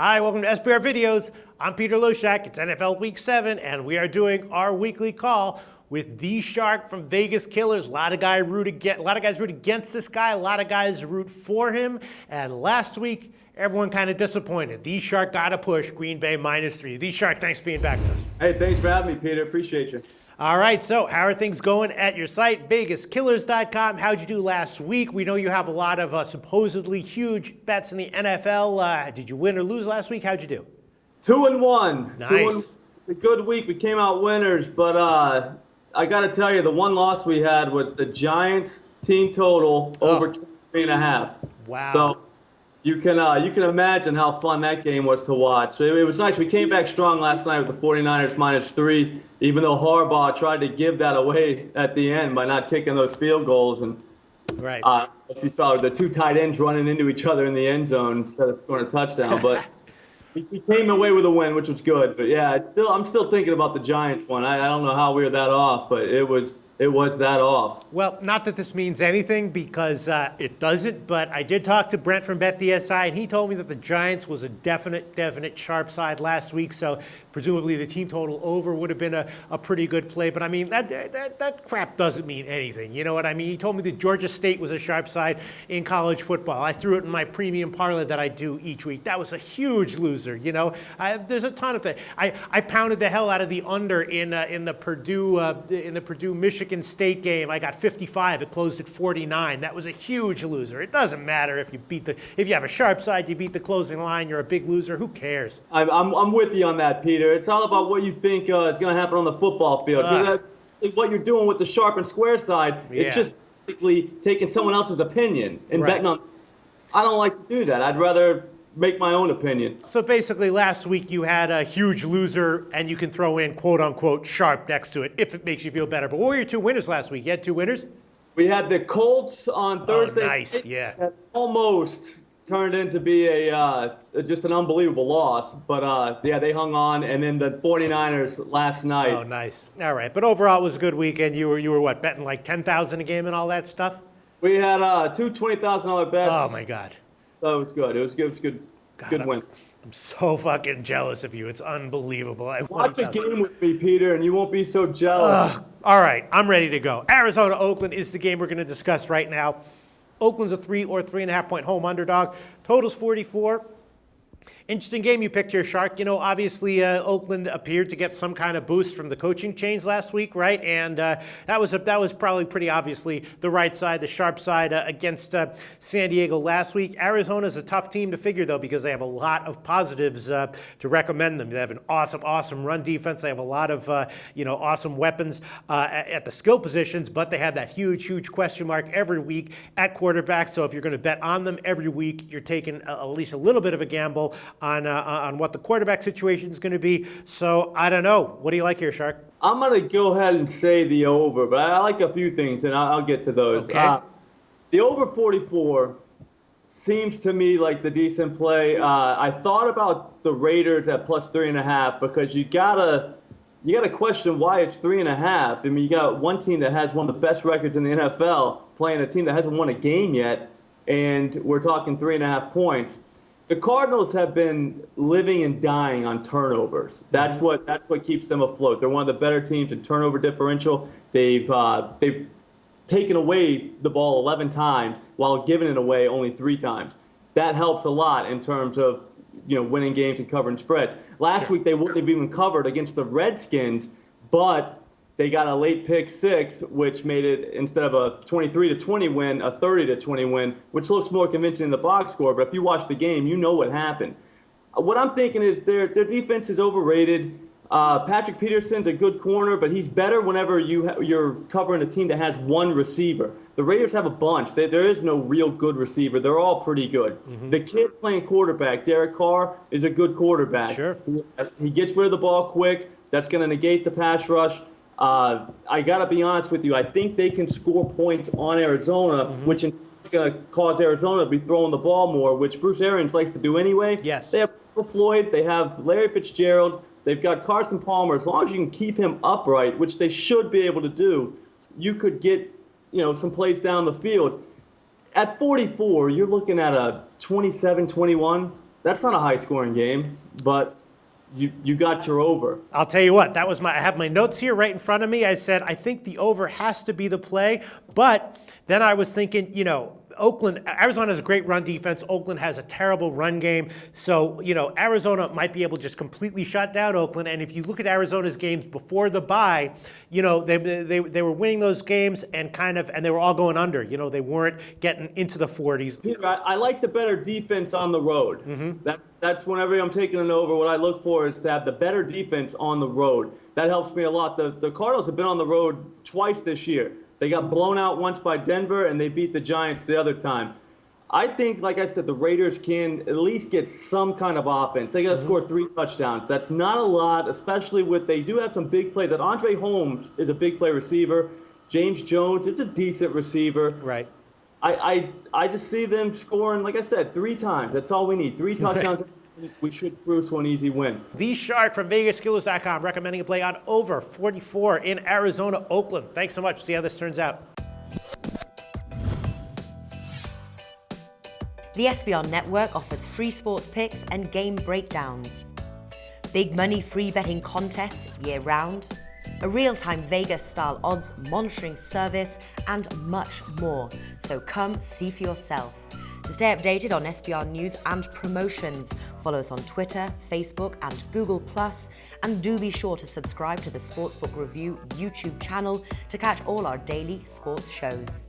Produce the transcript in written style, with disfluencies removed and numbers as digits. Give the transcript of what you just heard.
Hi, welcome to SBR Videos. I'm Peter Loshak. It's NFL Week 7, and we are doing our weekly call with the Shark from Vegas Killers. A lot of guys root against this guy. A lot of guys root for him. And last week, everyone kind of disappointed. The Shark got a push. Green Bay -3. The Shark, thanks for being back with us. Hey, thanks for having me, Peter. Appreciate you. All right, so how are things going at your site, VegasKillers.com? How'd you do last week? We know you have a lot of supposedly huge bets in the NFL. Did you win or lose last week? How'd you do? 2-1. Nice. A good week. We came out winners, but I got to tell you, the one loss we had was the Giants team total over 23.5. Wow. So you can imagine how fun that game was to watch. It was nice. We came back strong last night with the 49ers -3, even though Harbaugh tried to give that away at the end by not kicking those field goals. And right. if you saw the two tight ends running into each other in the end zone instead of scoring a touchdown, but we came away with a win, which was good. But yeah, I'm still thinking about the Giants one. I don't know how we were that off, but it was that off. Well, not that this means anything because it doesn't, but I did talk to Brent from BetDSI, and he told me that the Giants was a definite sharp side last week, so presumably the team total over would have been a pretty good play. But I mean, that crap doesn't mean anything. You know what I mean? He told me that Georgia State was a sharp side in college football. I threw it in my premium parlay that I do each week. That was a huge loser. You know, there's a ton of things. I pounded the hell out of the under in the Purdue Michigan State game. I got 55. It closed at 49. That was a huge loser. It doesn't matter if you have a sharp side, you beat the closing line, you're a big loser. Who cares? I'm with you on that, Peter. It's all about what you think is going to happen on the football field. What you're doing with the sharp and square side is just basically taking someone else's opinion and betting on. I don't like to do that. I'd rather make my own opinion. So basically last week you had a huge loser and you can throw in quote unquote sharp next to it if it makes you feel better. But what were your two winners last week? You had two winners? We had the Colts on Thursday. Oh, nice, yeah. That almost turned into be just an unbelievable loss. But yeah, they hung on. And then the 49ers last night. Oh, nice. All right. But overall it was a good weekend. You were what, betting like 10,000 a game and all that stuff? We had two $20,000 bets. Oh my God. So it was good. It was good. It was good. God, good win. I'm so fucking jealous of you. It's unbelievable. Watch a game with me, Peter, and you won't be so jealous. All right, I'm ready to go. Arizona Oakland is the game we're going to discuss right now. Oakland's a 3 or 3.5 point home underdog. Total's 44. Interesting game you picked here, Shark. You know, obviously Oakland appeared to get some kind of boost from the coaching change last week, right? And that was probably pretty obviously the right side, the sharp side against San Diego last week. Arizona's a tough team to figure, though, because they have a lot of positives to recommend them. They have an awesome run defense. They have a lot of awesome weapons at the skill positions, but they have that huge question mark every week at quarterback. So if you're going to bet on them every week, you're taking at least a little bit of a gamble on what the quarterback situation is going to be. So I don't know. What do you like here, Shark? I'm going to go ahead and say the over, but I like a few things, and I'll get to those. Okay. The over 44 seems to me like the decent play. I thought about the Raiders at +3.5 because you gotta question why it's 3.5. I mean, you got one team that has one of the best records in the NFL playing a team that hasn't won a game yet, and we're talking 3.5 points. The Cardinals have been living and dying on turnovers. That's what keeps them afloat. They're one of the better teams in turnover differential. They've taken away the ball 11 times while giving it away only 3 times. That helps a lot in terms of winning games and covering spreads. Last week they wouldn't have even covered against the Redskins, but they got a late pick 6, which made it, instead of a 23-20 win, a 30-20 win, which looks more convincing in the box score. But if you watch the game, you know what happened. What I'm thinking is their defense is overrated. Patrick Peterson's a good corner, but he's better whenever you're covering a team that has one receiver. The Raiders have a bunch. There is no real good receiver. They're all pretty good. The kid playing quarterback, Derek Carr, is a good quarterback. Sure. He gets rid of the ball quick. That's going to negate the pass rush. I got to be honest with you. I think they can score points on Arizona, which is going to cause Arizona to be throwing the ball more, which Bruce Arians likes to do anyway. Yes. They have Floyd. They have Larry Fitzgerald. They've got Carson Palmer. As long as you can keep him upright, which they should be able to do, you could get some plays down the field. At 44, you're looking at a 27-21. That's not a high-scoring game, but you got your over. I'll tell you what, I have my notes here right in front of me. I said, I think the over has to be the play. But then I was thinking, Arizona has a great run defense. Oakland has a terrible run game. So, Arizona might be able to just completely shut down Oakland. And if you look at Arizona's games before the bye, they were winning those games and they were all going under. They weren't getting into the 40s. Peter, I like the better defense on the road. That's whenever I'm taking an over, what I look for is to have the better defense on the road. That helps me a lot. The Cardinals have been on the road twice this year. They got blown out once by Denver, and they beat the Giants the other time. I think, like I said, the Raiders can at least get some kind of offense. They got to score 3 touchdowns. That's not a lot, especially they do have some big plays. That Andre Holmes is a big play receiver. James Jones is a decent receiver. Right. I just see them scoring, like I said, 3 times. That's all we need. 3 touchdowns. We should cruise to an easy win. The Shark from VegasSkillers.com recommending a play on over 44 in Arizona, Oakland. Thanks so much. See how this turns out. The SBR Network offers free sports picks and game breakdowns, big money free betting contests year-round, a real-time Vegas-style odds monitoring service, and much more. So come see for yourself. To stay updated on SBR news and promotions, follow us on Twitter, Facebook, and Google+, and do be sure to subscribe to the Sportsbook Review YouTube channel to catch all our daily sports shows.